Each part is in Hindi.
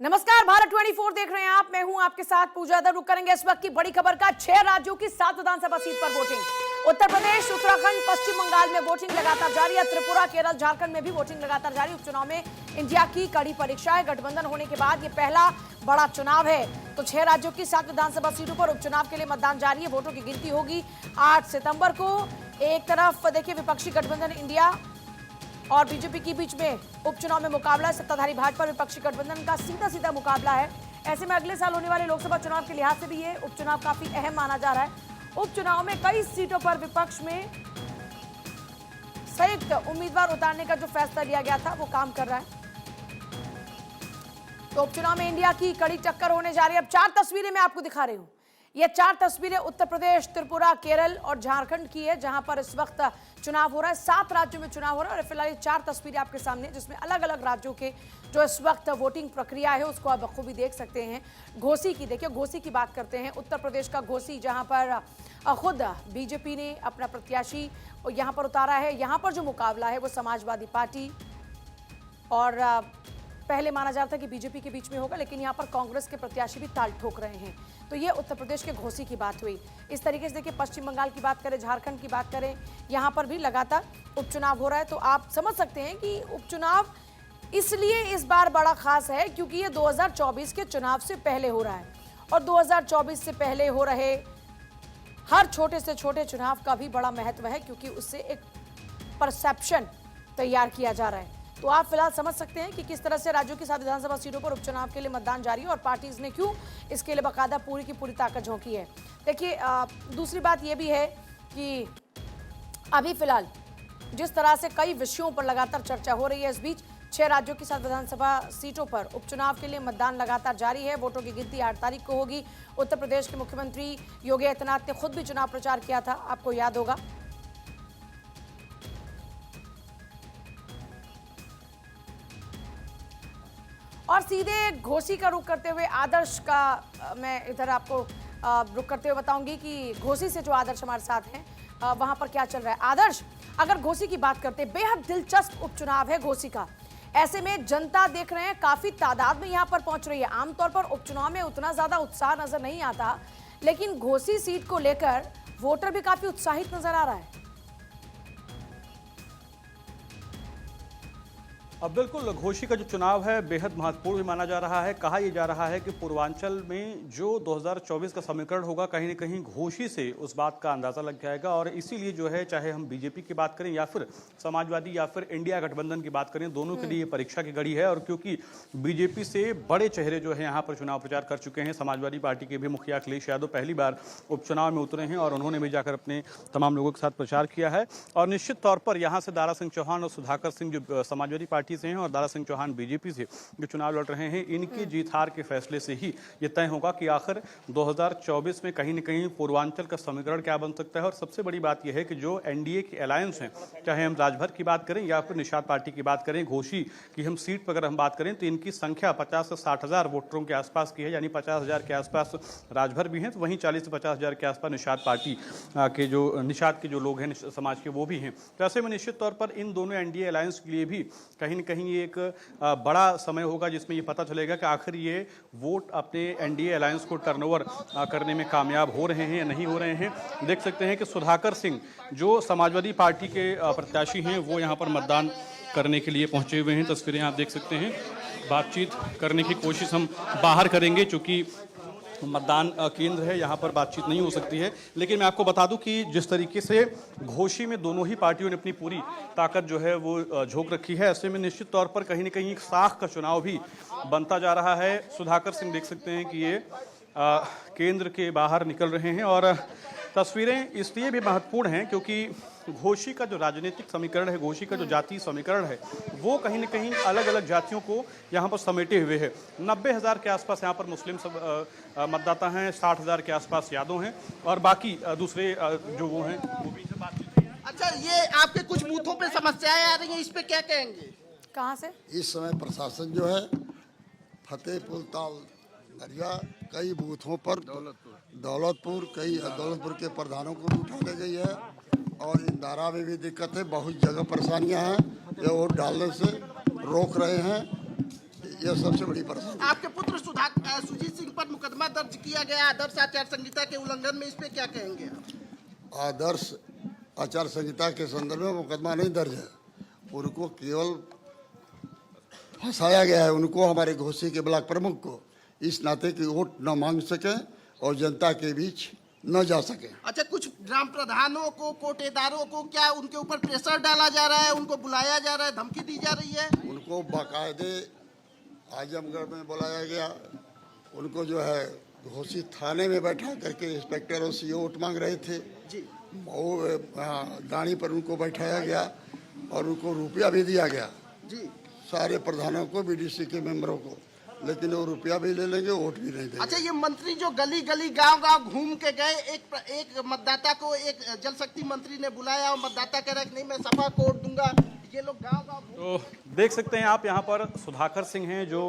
नमस्कार, भारत 24 देख रहे हैं आप। मैं हूं आपके साथ पूजा दर। रुक करेंगे इस वक्त की बड़ी खबर का। 6 राज्यों की 7 विधानसभा सीट पर वोटिंग। उत्तर प्रदेश, उत्तराखंड, पश्चिम बंगाल में वोटिंग लगातार जारी है। त्रिपुरा, केरल, झारखंड में भी वोटिंग लगातार जारी। उपचुनाव में इंडिया की कड़ी परीक्षा है। गठबंधन होने के बाद ये पहला बड़ा चुनाव है। तो 6 राज्यों की 7 विधानसभा सीटों पर उपचुनाव के लिए मतदान जारी है। वोटों की गिनती होगी 8 सितंबर को। एक तरफ देखिए विपक्षी गठबंधन इंडिया और बीजेपी के बीच में उपचुनाव में मुकाबला है। सत्ताधारी भाजपा विपक्षी गठबंधन का सीधा सीधा मुकाबला है। ऐसे में अगले साल होने वाले लोकसभा चुनाव के लिहाज से भी ये उपचुनाव काफी अहम माना जा रहा है। उपचुनाव में कई सीटों पर विपक्ष में संयुक्त उम्मीदवार उतारने का जो फैसला लिया गया था वो काम कर रहा है। तो उपचुनाव में इंडिया की कड़ी टक्कर होने जा रही है। अब 4 तस्वीरें मैं आपको दिखा रही हूं। ये 4 तस्वीरें उत्तर प्रदेश, त्रिपुरा, केरल और झारखंड की है, जहां पर इस वक्त चुनाव हो रहा है। 7 राज्यों में चुनाव हो रहा है और फिलहाल 4 तस्वीरें आपके सामने, जिसमें अलग अलग राज्यों के जो इस वक्त वोटिंग प्रक्रिया है उसको आप बखूबी देख सकते हैं। घोसी की देखिए, घोसी की बात करते हैं। उत्तर प्रदेश का घोसी, जहां पर खुद बीजेपी ने अपना प्रत्याशी यहां पर उतारा है। यहां पर जो मुकाबला है वो समाजवादी पार्टी और पहले माना जा रहा था कि बीजेपी के बीच में होगा, लेकिन यहां पर कांग्रेस के प्रत्याशी भी ताल ठोक रहे हैं। तो ये उत्तर प्रदेश के घोसी की बात हुई। इस तरीके से देखिए पश्चिम बंगाल की बात करें, झारखंड की बात करें, यहां पर भी लगातार उपचुनाव हो रहा है। तो आप समझ सकते हैं कि उपचुनाव इसलिए इस बार बड़ा खास है क्योंकि ये 2024 के चुनाव से पहले हो रहा है और 2024 से पहले हो रहे हर छोटे से छोटे चुनाव का भी बड़ा महत्व है, क्योंकि उससे एक परसेप्शन तैयार किया जा रहा है। तो आप फिलहाल समझ सकते हैं कि किस तरह से राज्यों की 7 विधानसभा सीटों पर उपचुनाव के लिए मतदान जारी है और पार्टीज ने क्यों इसके लिए बाकायदा पूरी की पूरी ताकत झोंकी है। देखिए दूसरी बात यह भी है कि अभी फिलहाल जिस तरह से कई विषयों पर लगातार चर्चा हो रही है, इस बीच 6 राज्यों की 7 विधानसभा सीटों पर उपचुनाव के लिए मतदान लगातार जारी है। वोटों की गिनती 8 तारीख को होगी। उत्तर प्रदेश के मुख्यमंत्री योगी आदित्यनाथ ने खुद भी चुनाव प्रचार किया था, आपको याद होगा। और सीधे घोसी का रुख करते हुए आदर्श का मैं इधर आपको रुख करते हुए बताऊंगी कि घोसी से जो आदर्श हमारे साथ हैं वहां पर क्या चल रहा है। आदर्श, अगर घोसी की बात करते हैं, बेहद दिलचस्प उपचुनाव है घोसी का। ऐसे में जनता देख रहे हैं काफी तादाद में यहां पर पहुंच रही है। आमतौर पर उपचुनाव में उतना ज्यादा उत्साह नजर नहीं आता, लेकिन घोसी सीट को लेकर वोटर भी काफी उत्साहित नजर आ रहा है। अब बिल्कुल घोसी का जो चुनाव है बेहद महत्वपूर्ण भी माना जा रहा है। कहा यह जा रहा है कि पूर्वांचल में जो 2024 का समीकरण होगा, कहीं न कहीं घोसी से उस बात का अंदाजा लग जाएगा। और इसीलिए जो है, चाहे हम बीजेपी की बात करें या फिर समाजवादी या फिर इंडिया गठबंधन की बात करें, दोनों के लिए परीक्षा की घड़ी है। और क्योंकि बीजेपी से बड़े चेहरे जो है यहाँ पर चुनाव प्रचार कर चुके हैं। समाजवादी पार्टी के भी मुखिया अखिलेश यादव पहली बार उपचुनाव में उतरे हैं और उन्होंने भी जाकर अपने तमाम लोगों के साथ प्रचार किया है। और निश्चित तौर पर यहाँ से दारा सिंह चौहान और सुधाकर सिंह जो समाजवादी पार्टी से हैं और दारा सिंह चौहान बीजेपी से जो चुनाव लड़ रहे हैं, इनकी जीत हार के फैसले से ही ये तय होगा कि आखिर 2024 में कहीं न कहीं पूर्वांचल का समीकरण क्या बन सकता है। और सबसे बड़ी बात यह है कि जो एनडीए की अलायंस है, चाहे हम राजभर की बात करें या फिर निषाद पार्टी की बात करें, घोसी की हम सीट पर अगर हम बात करें तो इनकी संख्या 50 से 60 हज़ार वोटरों के आसपास की है, यानी 50 हज़ार के आसपास राजभर भी हैं, तो वहीं 40 से 50 हज़ार के आसपास निषाद पार्टी के जो निषाद के जो लोग हैं समाज के वो भी हैं। तो ऐसे में निश्चित तौर पर इन दोनों एनडीए अलायंस के लिए भी कहीं न कहीं एक बड़ा समय होगा जिसमें ये पता चलेगा कि आखिर ये वोट अपने एनडीए अलायंस को टर्नओवर करने में कामयाब हो रहे हैं या नहीं हो रहे हैं। देख सकते हैं कि सुधाकर सिंह जो समाजवादी पार्टी के प्रत्याशी हैं वो यहाँ पर मतदान करने के लिए पहुंचे हुए हैं। तस्वीरें आप देख सकते हैं। बातचीत करने की कोशिश हम बाहर करेंगे, चूँकि मतदान केंद्र है, यहाँ पर बातचीत नहीं हो सकती है। लेकिन मैं आपको बता दूं कि जिस तरीके से घोसी में दोनों ही पार्टियों ने अपनी पूरी ताकत जो है वो झोंक रखी है, ऐसे में निश्चित तौर पर कहीं न कहीं एक साख का चुनाव भी बनता जा रहा है। सुधाकर सिंह देख सकते हैं कि ये केंद्र के बाहर निकल रहे हैं और तस्वीरें इसलिए भी महत्वपूर्ण हैं क्योंकि घोसी का जो राजनीतिक समीकरण है, घोसी का जो जातीय समीकरण है, वो कहीं न कहीं अलग अलग जातियों को यहाँ पर समेटे हुए है। 90 हज़ार के आसपास यहाँ पर मुस्लिम मतदाता हैं, 60 हज़ार के आसपास यादव हैं और बाकी दूसरे जो वो हैं वो भी से बात। अच्छा, ये आपके कुछ बूथों पे समस्याएं आ रही हैं, इस पे क्या कहेंगे? कहाँ से इस समय प्रशासन जो है फतेहपुर ताल दरिया कई बूथों पर दौलतपुर के प्रधानों को भी उठा ले गई है और इंदारा में भी दिक्कत है। बहुत जगह परेशानियां हैं, ये वोट डालने से रोक रहे हैं। यह सबसे बड़ी परेशानी। आपके पुत्र सुजीत सिंह पर मुकदमा दर्ज किया गया आदर्श आचार संहिता के उल्लंघन में, इस पे क्या कहेंगे? आदर्श आचार संहिता के संदर्भ में मुकदमा नहीं दर्ज है, उनको केवल फंसाया गया है। उनको हमारे घोसी के ब्लॉक प्रमुख को इस नाते कि वोट न मांग सके और जनता के बीच न जा सके। अच्छा, कुछ ग्राम प्रधानों को, कोटेदारों को क्या उनके ऊपर प्रेशर डाला जा रहा है, उनको बुलाया जा रहा है, धमकी दी जा रही है? उनको बाकायदे आजमगढ़ में बुलाया गया, उनको जो है घोसी थाने में बैठा करके इंस्पेक्टर और सीओ वोट मांग रहे थे जी। वो गाड़ी पर उनको बैठाया गया और उनको रुपया भी दिया गया जी। सारे प्रधानों को, बीडीसी के मेंबरों को, लेकिन वो रुपया भी ले लेंगे, वोट भी नहीं देंगे। अच्छा, ये मंत्री जो गली गली गांव गांव घूम के गए, एक मतदाता को एक जल शक्ति मंत्री ने बुलाया और मतदाता कह रहा है कि नहीं मैं सपा को वोट दूंगा, ये लोग गांव गांव तो देख सकते हैं आप यहाँ पर सुधाकर सिंह हैं जो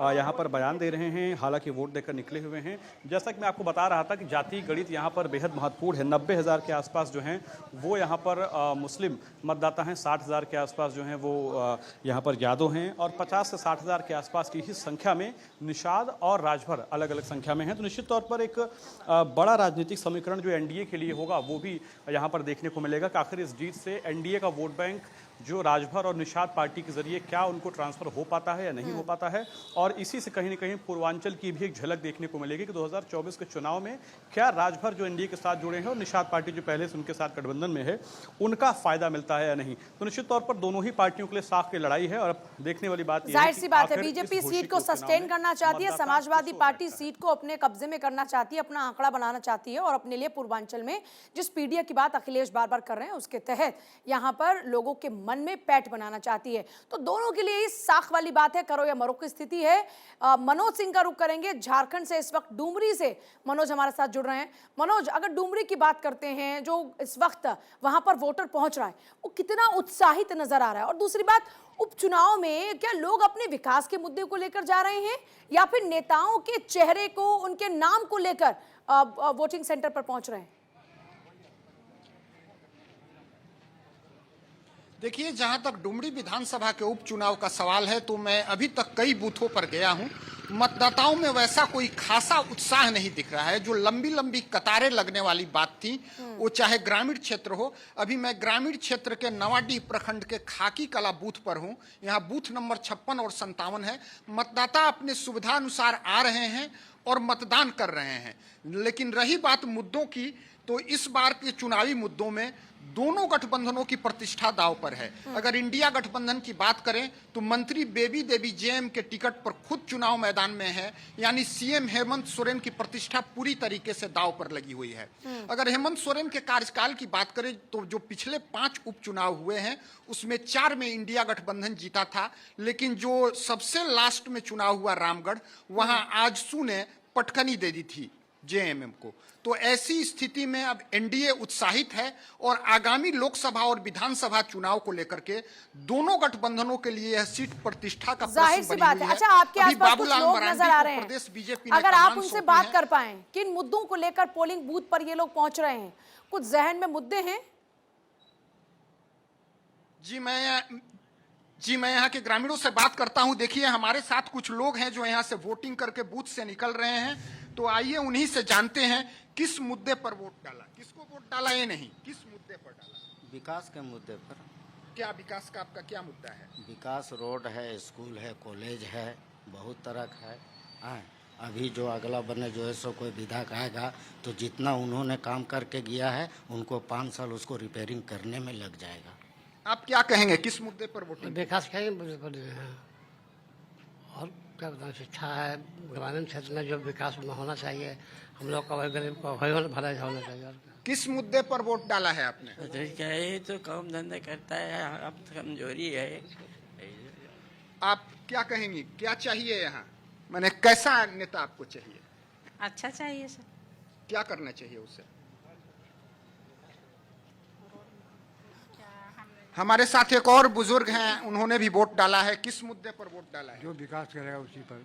यहाँ पर बयान दे रहे हैं, हालांकि वोट देकर निकले हुए हैं। जैसा कि मैं आपको बता रहा था कि जातीय गणित यहाँ पर बेहद महत्वपूर्ण है। 90,000 के आसपास जो हैं वो यहाँ पर मुस्लिम मतदाता हैं, 60,000 के आसपास जो हैं वो यहाँ पर यादव हैं और 50 से 60,000 के आसपास की ही संख्या में निषाद और राजभर अलग अलग संख्या में हैं। तो निश्चित तौर पर एक बड़ा राजनीतिक समीकरण जो एनडीए के लिए होगा वो भी यहाँ पर देखने को मिलेगा कि आखिर इस जीत से एनडीए का वोट बैंक जो राजभर और निषाद पार्टी के जरिए क्या उनको ट्रांसफर हो पाता है या नहीं हो पाता है। और इसी से कहीं न कहीं पूर्वांचल की भी एक झलक देखने को मिलेगी कि 2024 के चुनाव में क्या राजभर जो एनडीए के साथ जुड़े हैं और निषाद पार्टी जो पहले से उनके साथ गठबंधन में है उनका फायदा मिलता है या नहीं। तो निश्चित तौर पर दोनों ही पार्टियों के लिए साफ की लड़ाई है और देखने वाली बात यह है जाहिर सी बात है बीजेपी सीट को सस्टेन करना चाहती है, समाजवादी पार्टी सीट को अपने कब्जे में करना चाहती है, अपना आंकड़ा बनाना चाहती है और अपने लिए पूर्वांचल में जिस पीडीए की बात अखिलेश बार बार कर रहे हैं उसके तहत यहाँ पर लोगों के मन में पैठ बनाना चाहती है। तो दोनों के लिए इस साख वाली बात है, करो या मरो की स्थिति है। मनोज सिंह का रुख करेंगे झारखंड से, इस वक्त डुमरी से मनोज हमारे साथ जुड़ रहे हैं। मनोज, अगर डुमरी की बात करते हैं, जो इस वक्त वहां पर वोटर पहुंच रहा है वो कितना उत्साहित नजर आ रहा है? और दूसरी बात, उपचुनाव में क्या लोग अपने विकास के मुद्दे को लेकर जा रहे हैं या फिर नेताओं के चेहरे को, उनके नाम को लेकर वोटिंग सेंटर पर पहुंच रहे हैं? देखिए, जहां तक डुमरी विधानसभा के उपचुनाव का सवाल है तो मैं अभी तक कई बूथों पर गया हूं। मतदाताओं में वैसा कोई खासा उत्साह नहीं दिख रहा है। जो लंबी लंबी कतारें लगने वाली बात थी वो चाहे ग्रामीण क्षेत्र हो। अभी मैं ग्रामीण क्षेत्र के नवाडीह प्रखंड के खाकी कला बूथ पर हूं। यहाँ बूथ नंबर 56 और 57 है। मतदाता अपने सुविधा अनुसार आ रहे हैं और मतदान कर रहे हैं। लेकिन रही बात मुद्दों की, तो इस बार के चुनावी मुद्दों में दोनों गठबंधनों की प्रतिष्ठा दांव पर है। अगर इंडिया गठबंधन की बात करें तो मंत्री बेबी देवी जेएम के टिकट पर खुद चुनाव मैदान में है, यानी सीएम हेमंत सोरेन की प्रतिष्ठा पूरी तरीके से दांव पर लगी हुई है। अगर हेमंत सोरेन के कार्यकाल की बात करें तो जो पिछले 5 उपचुनाव हुए हैं उसमें 4 में इंडिया गठबंधन जीता था, लेकिन जो सबसे लास्ट में चुनाव हुआ रामगढ़, वहां आजसू ने पटकनी दे दी थी जेएमएम को। तो ऐसी स्थिति में अब एनडीए उत्साहित है और आगामी लोकसभा और विधानसभा चुनाव को लेकर के दोनों गठबंधनों के लिए यह सीट प्रतिष्ठा का जाहिर सी बात है। अच्छा, आपके आसपास कुछ लोग नजर आ रहे हैं, अगर आप उनसे बात कर पाएं, किन मुद्दों को लेकर पोलिंग बूथ पर ये लोग पहुंच रहे हैं? कुछ जहन में मुद्दे हैं? जी मैं यहाँ के ग्रामीणों से बात करता हूँ। देखिए, हमारे साथ कुछ लोग हैं जो यहाँ से वोटिंग करके बूथ से निकल रहे हैं। तो आइए उन्हीं से जानते हैं किस मुद्दे पर वोट डाला, किसको वोट डाला, ये नहीं, किस मुद्दे पर डाला। विकास के मुद्दे पर। क्या विकास का आपका क्या मुद्दा है? विकास, रोड है, स्कूल है, कॉलेज है, बहुत तरह का है। हाँ, अभी जो अगला बने जो है सो कोई विधायक आएगा तो जितना उन्होंने काम करके गया है उनको 5 साल उसको रिपेयरिंग करने में लग जाएगा। आप क्या कहेंगे, किस मुद्दे पर वोटिंग? विकास के मुद्दे पर हैं और क्या बताएं, शिक्षा है, ग्रामीण क्षेत्र में जो विकास होना चाहिए, हम लोग का गरीब का भला होना चाहिए। और किस मुद्दे पर वोट डाला है आपने? क्या है, तो काम धंधा करता है, अब कमजोरी है। आप क्या कहेंगी, क्या चाहिए यहाँ? मैंने कैसा नेता आपको चाहिए? अच्छा चाहिए सर। क्या करना चाहिए उससे? हमारे साथ एक और बुजुर्ग हैं, उन्होंने भी वोट डाला है। किस मुद्दे पर वोट डाला है? जो विकास करेगा उसी पर।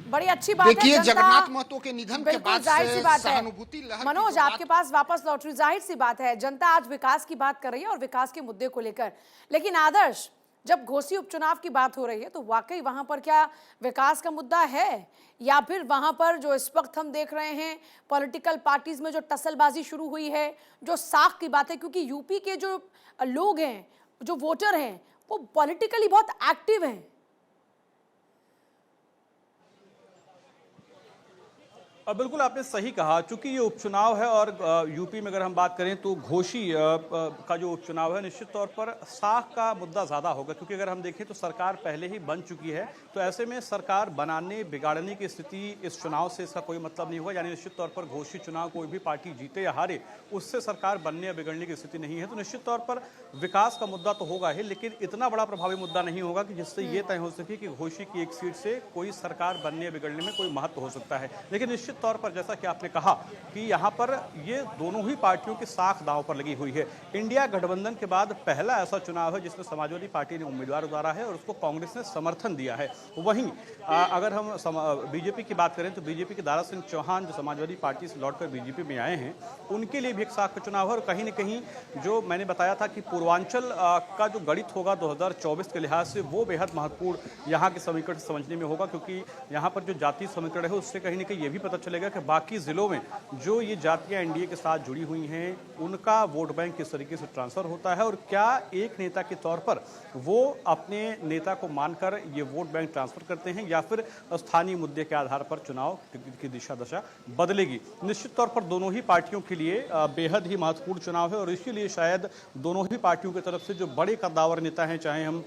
बड़ी अच्छी बात है। देखिए, जगन्नाथ महतो के निधन के बाद से सहानुभूति लहर। मनोज, आपके पास वापस लौट रही, जाहिर सी बात है जनता आज विकास की बात कर रही है और विकास के मुद्दे को लेकर। लेकिन आदर्श, जब घोसी उपचुनाव की बात हो रही है तो वाकई वहां पर क्या विकास का मुद्दा है, या फिर वहां पर जो इस वक्त हम देख रहे हैं पॉलिटिकल पार्टीज में जो टसलबाजी शुरू हुई है, जो साख की बात है, क्योंकि यूपी के जो लोग हैं, जो वोटर हैं, वो पॉलिटिकली बहुत एक्टिव हैं। बिल्कुल आपने सही कहा, चूंकि ये उपचुनाव है और यूपी में अगर हम बात करें तो घोसी का जो उपचुनाव है निश्चित तौर पर साख का मुद्दा ज़्यादा होगा, क्योंकि अगर हम देखें तो सरकार पहले ही बन चुकी है। तो ऐसे में सरकार बनाने बिगाड़ने की स्थिति इस चुनाव से इसका कोई मतलब नहीं होगा। यानी निश्चित तौर पर घोसी चुनाव कोई भी पार्टी जीते या हारे, उससे सरकार बनने या बिगड़ने की स्थिति नहीं है। तो निश्चित तौर पर विकास का मुद्दा तो होगा ही, लेकिन इतना बड़ा प्रभावी मुद्दा नहीं होगा कि जिससे ये तय हो सके कि घोसी की एक सीट से कोई सरकार बनने या बिगड़ने में कोई महत्व हो सकता है। लेकिन निश्चित तौर पर जैसा कि आपने कहा कि यहां पर ये दोनों ही पार्टियों की साख दांव पर लगी हुई है। इंडिया गठबंधन के बाद पहला ऐसा चुनाव है जिसमें समाजवादी पार्टी ने उम्मीदवार उतारा है और उसको कांग्रेस ने समर्थन दिया है। वहीं अगर हम बीजेपी की बात करें तो बीजेपी के दारा सिंह चौहान जो समाजवादी पार्टी से लौटकर बीजेपी में आए हैं, उनके लिए भी एक साख का चुनाव है। और कहीं न कहीं जो मैंने बताया था कि पूर्वांचल का जो गणित होगा 2024 के लिहाज से वो बेहद महत्वपूर्ण यहाँ के समीकरण समझने में होगा, क्योंकि यहाँ पर जो जातीय समीकरण है उससे कहीं न कहीं ये भी पता चलेगा कि बाकी जिलों में जो ये जातियां एनडीए के साथ जुड़ी हुई हैं उनका वोट बैंक किस तरीके से ट्रांसफर होता है और क्या एक नेता के तौर पर वो अपने नेता को मानकर ये वोट बैंक ट्रांसफर करते हैं या फिर स्थानीय मुद्दे के आधार पर चुनाव की दिशा दशा बदलेगी। निश्चित तौर पर दोनों ही पार्टियों के लिए बेहद ही महत्वपूर्ण चुनाव है और इसीलिए शायद दोनों ही पार्टियों की तरफ से जो बड़े कद्दावर नेता हैं, चाहे हम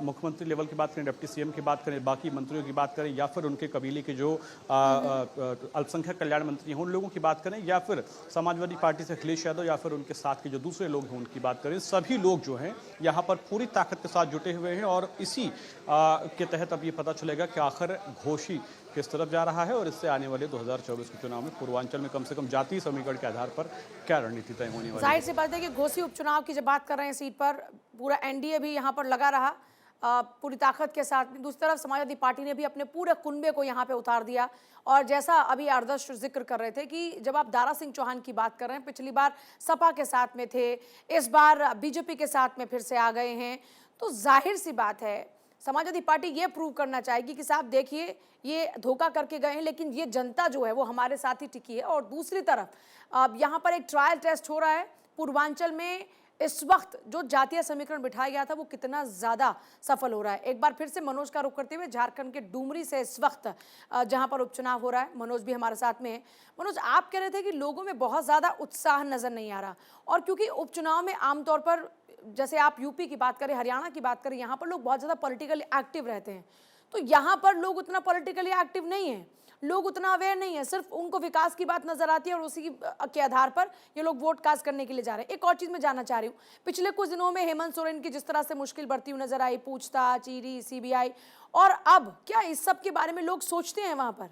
मुख्यमंत्री लेवल की बात करें, डिप्टी सीएम की बात करें, बाकी मंत्रियों की बात करें या फिर उनके कबीले के जो अल्पसंख्यक कल्याण मंत्री हैं उन लोगों की बात करें या फिर समाजवादी पार्टी से अखिलेश यादव या फिर उनके साथ के जो दूसरे लोग हैं उनकी बात करें, सभी लोग जो हैं यहाँ पर पूरी ताकत के साथ जुटे हुए हैं और इसी के तहत अब ये पता चलेगा कि आखिर घोसी किस तरफ जा रहा है और इससे आने वाले 2024 के चुनाव में पूर्वांचल में कम से कम जातीय समीकरण के आधार पर क्या रणनीति तय होने वाली है। जाहिर सी बात है कि घोसी उपचुनाव की जब बात कर रहे हैं सीट पर, पूरा एनडीए भी यहाँ पर लगा रहा पूरी ताकत के साथ। दूसरी तरफ समाजवादी पार्टी ने भी अपने पूरे कुनबे को यहाँ पे उतार दिया। और जैसा अभी आदर्श जिक्र कर रहे थे कि जब आप दारा सिंह चौहान की बात कर रहे हैं, पिछली बार सपा के साथ में थे, इस बार बीजेपी के साथ में फिर से आ गए हैं, तो जाहिर सी बात है समाजवादी पार्टी ये प्रूव करना चाहेगी कि साहब देखिए ये धोखा करके गए हैं लेकिन ये जनता जो है वो हमारे साथ ही टिकी है। और दूसरी तरफ अब यहाँ पर एक ट्रायल टेस्ट हो रहा है पूर्वांचल में, इस वक्त जो जातीय समीकरण बिठाया गया था वो कितना ज्यादा सफल हो रहा है। एक बार फिर से मनोज का रुख करते हुए झारखंड के डुमरी से इस वक्त जहां पर उपचुनाव हो रहा है, मनोज भी हमारे साथ में है। मनोज, आप कह रहे थे कि लोगों में बहुत ज्यादा उत्साह नजर नहीं आ रहा, और क्योंकि उपचुनाव में आमतौर पर जैसे आप यूपी की बात करें, हरियाणा की बात करें, यहाँ पर लोग बहुत ज्यादा पॉलिटिकली एक्टिव रहते हैं, तो यहाँ पर लोग उतना पॉलिटिकली एक्टिव नहीं है, लोग उतना अवेयर नहीं है, सिर्फ उनको विकास की बात नजर आती है और उसी के आधार पर ये लोग वोट कास्ट करने के लिए जा रहे हैं। एक और चीज मैं जानना चाह रही हूँ, पिछले कुछ दिनों में हेमंत सोरेन की जिस तरह से मुश्किल बढ़ती हुई नजर आई, पूछताछ, ईडी, सीबीआई, और अब क्या इस सब के बारे में लोग सोचते हैं वहां पर?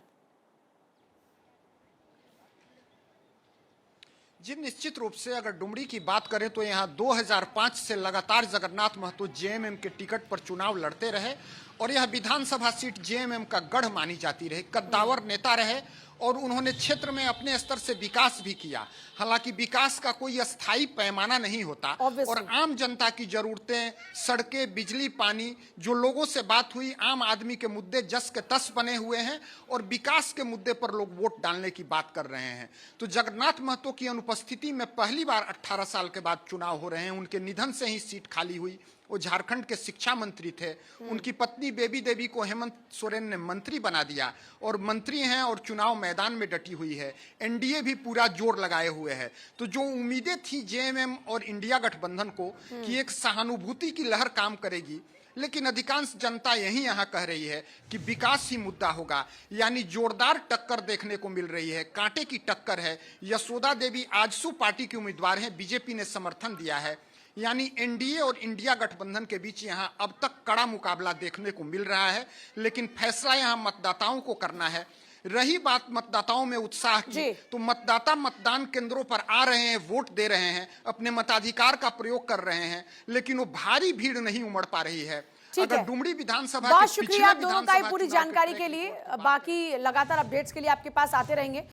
जी, निश्चित रूप से अगर डुमरी की बात करें तो यहाँ 2005 से लगातार जगन्नाथ महतो जेएमएम के टिकट पर चुनाव लड़ते रहे और यह विधानसभा सीट जेएमएम का गढ़ मानी जाती रही। कद्दावर नेता रहे और उन्होंने क्षेत्र में अपने स्तर से विकास भी किया। हालांकि विकास का कोई अस्थायी पैमाना नहीं होता और आम जनता की जरूरतें, सड़कें, बिजली, पानी, जो लोगों से बात हुई, आम आदमी के मुद्दे जस के तस बने हुए हैं और विकास के मुद्दे पर लोग वोट डालने की बात कर रहे हैं। तो जगन्नाथ महतो की अनुपस्थिति में पहली बार 18 साल के बाद चुनाव हो रहे हैं। उनके निधन से ही सीट खाली हुई। वो झारखंड के शिक्षा मंत्री थे। उनकी पत्नी बेबी देवी को हेमंत सोरेन ने मंत्री बना दिया और मंत्री हैं और चुनाव मैदान में डटी हुई है। एनडीए भी पूरा जोर लगाए हुए है। तो जो उम्मीदें थी जेएमएम और इंडिया गठबंधन को कि एक सहानुभूति की लहर काम करेगी, लेकिन अधिकांश जनता यही यहाँ कह रही है कि विकास ही मुद्दा होगा। यानी जोरदार टक्कर देखने को मिल रही है, कांटे की टक्कर है। यशोदा देवी आजसू पार्टी की उम्मीदवार हैं, बीजेपी ने समर्थन दिया है। यानी एनडीए और इंडिया गठबंधन के बीच यहाँ अब तक कड़ा मुकाबला देखने को मिल रहा है, लेकिन फैसला यहाँ मतदाताओं को करना है। रही बात मतदाताओं में उत्साह की, तो मतदाता मतदान केंद्रों पर आ रहे हैं, वोट दे रहे हैं, अपने मताधिकार का प्रयोग कर रहे हैं, लेकिन वो भारी भीड़ नहीं उमड़ पा रही है। अगर डुमरी विधानसभा बहुत शुक्रिया आप दोनों का पूरी जानकारी के लिए। बाकी लगातार अपडेट्स के लिए आपके पास आते रहेंगे।